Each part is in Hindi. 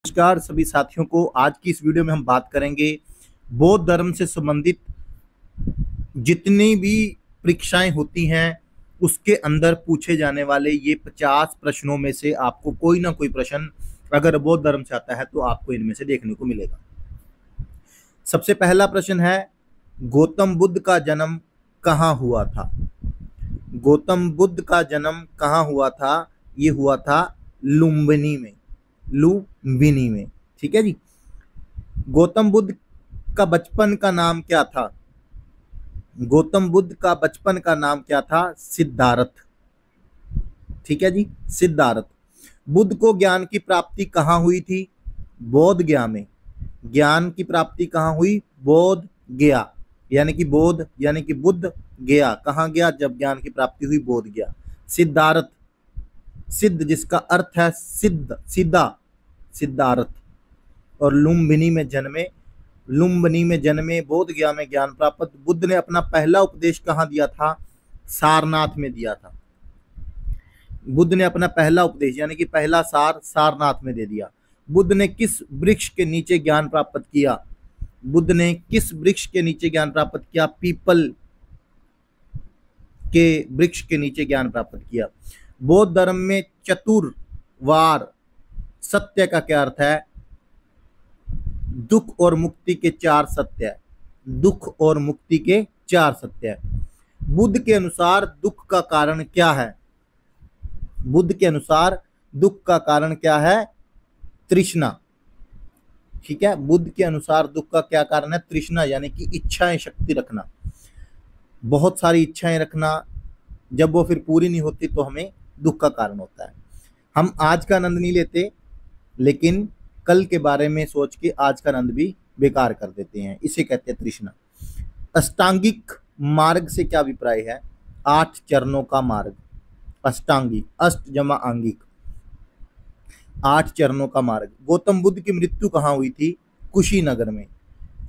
नमस्कार सभी साथियों को। आज की इस वीडियो में हम बात करेंगे बौद्ध धर्म से संबंधित जितनी भी परीक्षाएं होती हैं उसके अंदर पूछे जाने वाले ये 50 प्रश्नों में से आपको कोई ना कोई प्रश्न अगर बौद्ध धर्म से आता है तो आपको इनमें से देखने को मिलेगा। सबसे पहला प्रश्न है, गौतम बुद्ध का जन्म कहाँ हुआ था? गौतम बुद्ध का जन्म कहाँ हुआ था? ये हुआ था लुम्बिनी में। लुम्बिनी में, ठीक है जी। गौतम बुद्ध का बचपन का नाम क्या था? गौतम बुद्ध का बचपन का नाम क्या था? सिद्धार्थ, ठीक है जी, सिद्धार्थ। बुद्ध को ज्ञान की प्राप्ति कहाँ हुई थी? बोध गया में। ज्ञान की प्राप्ति कहाँ हुई? बोध गया, यानी कि बोध यानी कि बुद्ध गया। कहाँ गया जब ज्ञान की प्राप्ति हुई? बोध गया। सिद्धार्थ, सिद्ध जिसका अर्थ है सिद्ध, सीधा, सिद्धार्थ। और लुम्बिनी में जन्मे, लुम्बिनी में जन्मे, बोध गया में ज्ञान प्राप्त। बुद्ध ने अपना पहला उपदेश कहाँ दिया था? सारनाथ में दिया था। बुद्ध ने अपना पहला उपदेश यानी कि पहला सार सारनाथ में दे दिया। बुद्ध ने किस वृक्ष के नीचे ज्ञान प्राप्त किया? बुद्ध ने किस वृक्ष के नीचे ज्ञान प्राप्त किया? पीपल के वृक्ष के नीचे ज्ञान प्राप्त किया। बौद्ध धर्म में चतुर्वार सत्य का क्या अर्थ है? दुख और मुक्ति के 4 सत्य है। दुख और मुक्ति के 4 सत्य है। बुद्ध के अनुसार दुख का कारण क्या है? बुद्ध के अनुसार दुख का कारण क्या है? तृष्णा, ठीक है। बुद्ध के अनुसार दुख का क्या कारण है? तृष्णा, यानी कि इच्छाएं शक्ति रखना, बहुत सारी इच्छाएं रखना, जब वो फिर पूरी नहीं होती तो हमें दुख का कारण होता है। हम आज का आनंद नहीं लेते लेकिन कल के बारे में सोच के आज का आनंद भी बेकार कर देते हैं, इसे कहते हैं तृष्णा। अष्टांगिक मार्ग से क्या अभिप्राय है? 8 चरणों का मार्ग। अष्टांगिक, अष्ट जमा आंगिक, 8 चरणों का मार्ग। गौतम बुद्ध की मृत्यु कहाँ हुई थी? कुशीनगर में।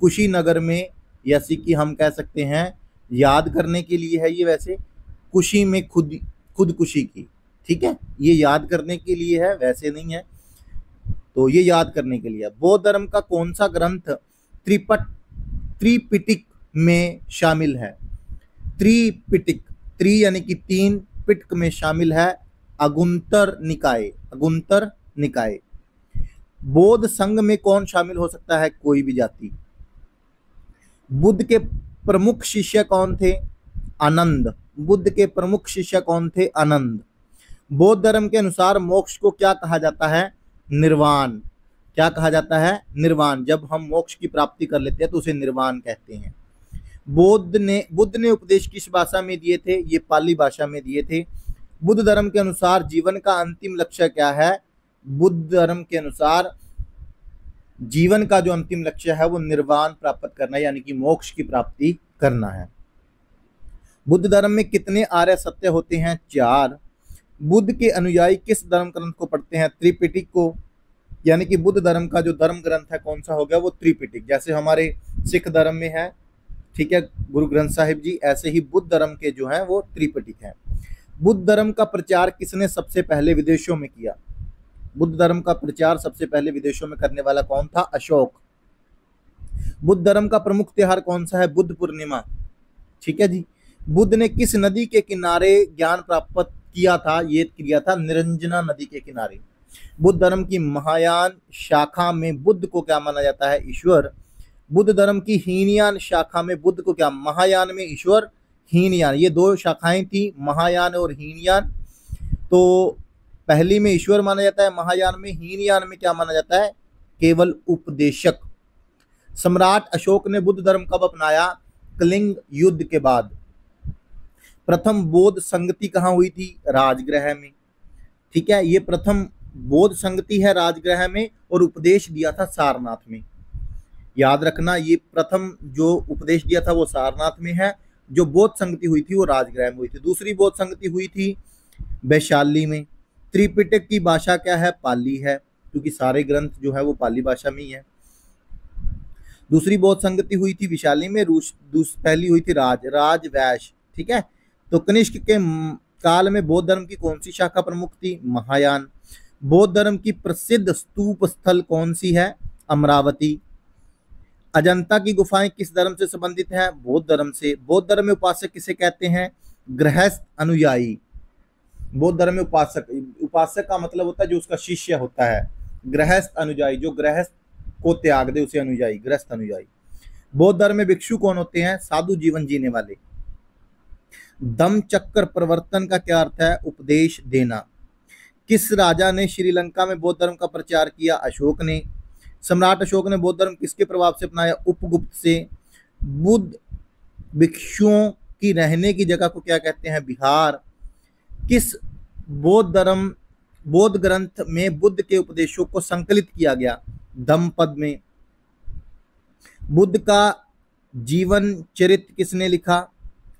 कुशीनगर में, जैसे कि हम कह सकते हैं याद करने के लिए है ये, वैसे कुशी में खुदकुशी की, ठीक है, ये याद करने के लिए है, वैसे नहीं है, तो ये याद करने के लिए। बौद्ध धर्म का कौन सा ग्रंथ त्रिपिटक में शामिल है? त्रिपिटक, त्रि यानी कि 3, पिटक में शामिल है अगुंतर निकाय। अगुंतर निकाय। बौद्ध संघ में कौन शामिल हो सकता है? कोई भी जाति। बुद्ध के प्रमुख शिष्य कौन थे? आनंद। बुद्ध के प्रमुख शिष्य कौन थे? आनंद। बौद्ध धर्म के अनुसार मोक्ष को क्या कहा जाता है? निर्वाण। क्या कहा जाता है? निर्वाण। जब हम मोक्ष की प्राप्ति कर लेते हैं तो उसे निर्वाण कहते हैं। बुद्ध ने उपदेश किस भाषा में दिए थे? ये पाली भाषा में दिए थे। बुद्ध धर्म के अनुसार जीवन का अंतिम लक्ष्य क्या है? बुद्ध धर्म के अनुसार जीवन का जो अंतिम लक्ष्य है वो निर्वाण प्राप्त करना, यानी कि मोक्ष की प्राप्ति करना है। बुद्ध धर्म में कितने आर्य सत्य होते हैं? 4। बुद्ध के अनुयायी किस धर्म ग्रंथ को पढ़ते हैं? त्रिपिटक को, यानी कि बुद्ध धर्म का जो धर्म ग्रंथ है कौन सा हो गया? वो त्रिपिटक। जैसे हमारे सिख धर्म में है, ठीक है, गुरु ग्रंथ साहिब जी, ऐसे ही बुद्ध धर्म के जो है वो त्रिपिटक है। बुद्ध धर्म का प्रचार किसने सबसे पहले विदेशों में किया? बुद्ध धर्म का प्रचार सबसे पहले विदेशों में करने वाला कौन था? अशोक। बुद्ध धर्म का प्रमुख त्योहार कौन सा है? बुद्ध पूर्णिमा, ठीक है जी। बुद्ध ने किस नदी के किनारे ज्ञान प्राप्त किया था? ये किया था निरंजना नदी के किनारे। बुद्ध धर्म की महायान शाखा में बुद्ध को क्या माना जाता है? ईश्वर। बुद्ध धर्म की हीनयान शाखा में बुद्ध को क्या? महायान में ईश्वर, हीनयान, ये 2 शाखाएं थी, महायान और हीनयान। तो पहली में ईश्वर माना जाता है महायान में, हीनयान में क्या माना जाता है? केवल उपदेशक। सम्राट अशोक ने बुद्ध धर्म कब अपनाया? कलिंग युद्ध के बाद। प्रथम बौद्ध संगति कहाँ हुई थी? राजगृह में, ठीक है, ये प्रथम बौद्ध संगति है राजगृह में, और उपदेश दिया था सारनाथ में। याद रखना, ये प्रथम जो उपदेश दिया था वो सारनाथ में है, जो बौद्ध संगति हुई थी वो राजगृह में हुई थी। दूसरी बौद्ध संगति हुई थी वैशाली में। त्रिपिटक की भाषा क्या है? पाली है, क्योंकि सारे ग्रंथ जो है वो पाली भाषा में ही है। दूसरी बौद्ध संगति हुई थी वैशाली में, पहली हुई थी राजवैश, ठीक है। तो कनिष्क के काल में बौद्ध धर्म की कौन सी शाखा प्रमुख थी? महायान। बौद्ध धर्म की प्रसिद्ध स्तूप स्थल कौन सी है? अमरावती। अजंता की गुफाएं किस धर्म से संबंधित हैं? बौद्ध धर्म से। बौद्ध धर्म में उपासक किसे कहते हैं? गृहस्थ अनुयायी। बौद्ध धर्म में उपासक, उपासक का मतलब होता है जो उसका शिष्य होता है। गृहस्थ अनुयायी, जो गृहस्थ को त्याग दे उसे अनुयायी, गृहस्थ अनुयायी। बौद्ध धर्म में भिक्षु कौन होते हैं? साधु जीवन जीने वाले। धम्म चक्र प्रवर्तन का क्या अर्थ है? उपदेश देना। किस राजा ने श्रीलंका में बौद्ध धर्म का प्रचार किया? अशोक ने। सम्राट अशोक ने बौद्ध धर्म किसके प्रभाव से अपनाया? उपगुप्त से। बुद्ध भिक्षुओं की रहने की जगह को क्या कहते हैं? बिहार। किस बौद्ध ग्रंथ में बुद्ध के उपदेशों को संकलित किया गया? धम्मपद में। बुद्ध का जीवन चरित्र किसने लिखा?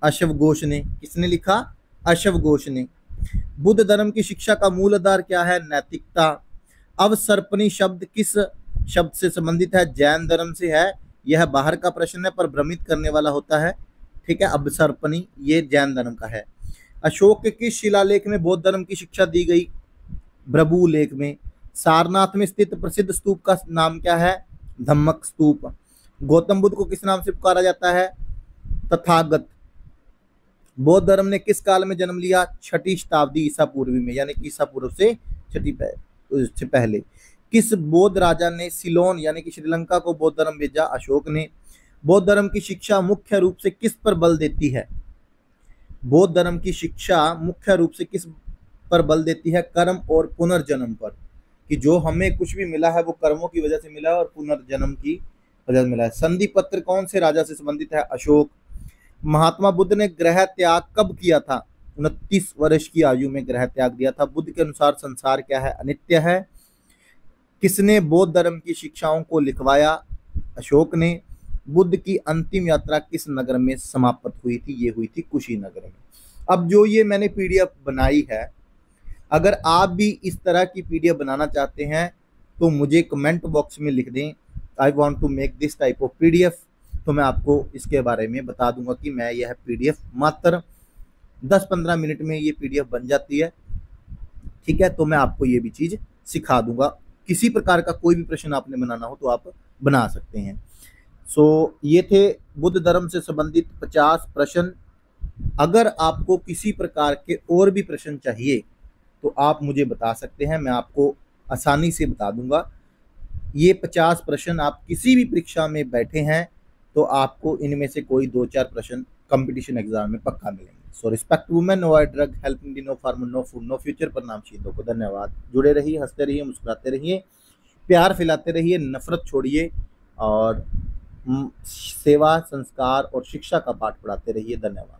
अश्व घोष ने। किसने लिखा? अश्व घोष ने। बुद्ध धर्म की शिक्षा का मूल आधार क्या है? नैतिकता। अवसर्पणी शब्द किस शब्द से संबंधित है? जैन धर्म से है। यह बाहर का प्रश्न है पर भ्रमित करने वाला होता है, ठीक है। अवसर्पणी ये जैन धर्म का है। अशोक के किस शिलालेख में बौद्ध धर्म की शिक्षा दी गई? भ्रभु लेख में। सारनाथ में स्थित प्रसिद्ध स्तूप का नाम क्या है? धम्मक स्तूप। गौतम बुद्ध को किस नाम से पुकारा जाता है? तथागत। बौद्ध धर्म ने किस काल में जन्म लिया? 6ठी शताब्दी ईसा पूर्व में, यानी कि ईसा पूर्व से उससे पहले। किस बौद्ध राजा ने सिलोन यानी कि श्रीलंका को बौद्ध धर्म भेजा? अशोक ने। बौद्ध धर्म की शिक्षा मुख्य रूप से किस पर बल देती है? बौद्ध धर्म की शिक्षा मुख्य रूप से किस पर बल देती है? कर्म और पुनर्जन्म पर, कि जो हमें कुछ भी मिला है वो कर्मों की वजह से मिला है और पुनर्जन्म की वजह से मिला है। संधि पत्र कौन से राजा से संबंधित है? अशोक। महात्मा बुद्ध ने गृह त्याग कब किया था? 29 वर्ष की आयु में गृह त्याग दिया था। बुद्ध के अनुसार संसार क्या है? अनित्य है। किसने बौद्ध धर्म की शिक्षाओं को लिखवाया? अशोक ने। बुद्ध की अंतिम यात्रा किस नगर में समाप्त हुई थी? ये हुई थी कुशीनगर में। अब जो ये मैंने पीडीएफ बनाई है, अगर आप भी इस तरह की पीडीएफ बनाना चाहते हैं तो मुझे कमेंट बॉक्स में लिख दें, I want to make this type of PDF, तो मैं आपको इसके बारे में बता दूंगा कि मैं यह पीडीएफ मात्र 10-15 मिनट में ये पीडीएफ बन जाती है, ठीक है। तो मैं आपको ये भी चीज़ सिखा दूंगा। किसी प्रकार का कोई भी प्रश्न आपने बनाना हो तो आप बना सकते हैं। सो ये थे बुद्ध धर्म से संबंधित 50 प्रश्न। अगर आपको किसी प्रकार के और भी प्रश्न चाहिए तो आप मुझे बता सकते हैं, मैं आपको आसानी से बता दूंगा। ये 50 प्रश्न आप किसी भी परीक्षा में बैठे हैं तो आपको इनमें से कोई 2-4 प्रश्न कंपटीशन एग्जाम में पक्का मिलेंगे। So respect women, no I drug, help India, no farmer, no food, no future. प्रणाम शहीदों को। धन्यवाद। जुड़े रहिए, हंसते रहिए, मुस्कुराते रहिए, प्यार फैलाते रहिए, नफरत छोड़िए और सेवा, संस्कार और शिक्षा का पाठ पढ़ाते रहिए। धन्यवाद।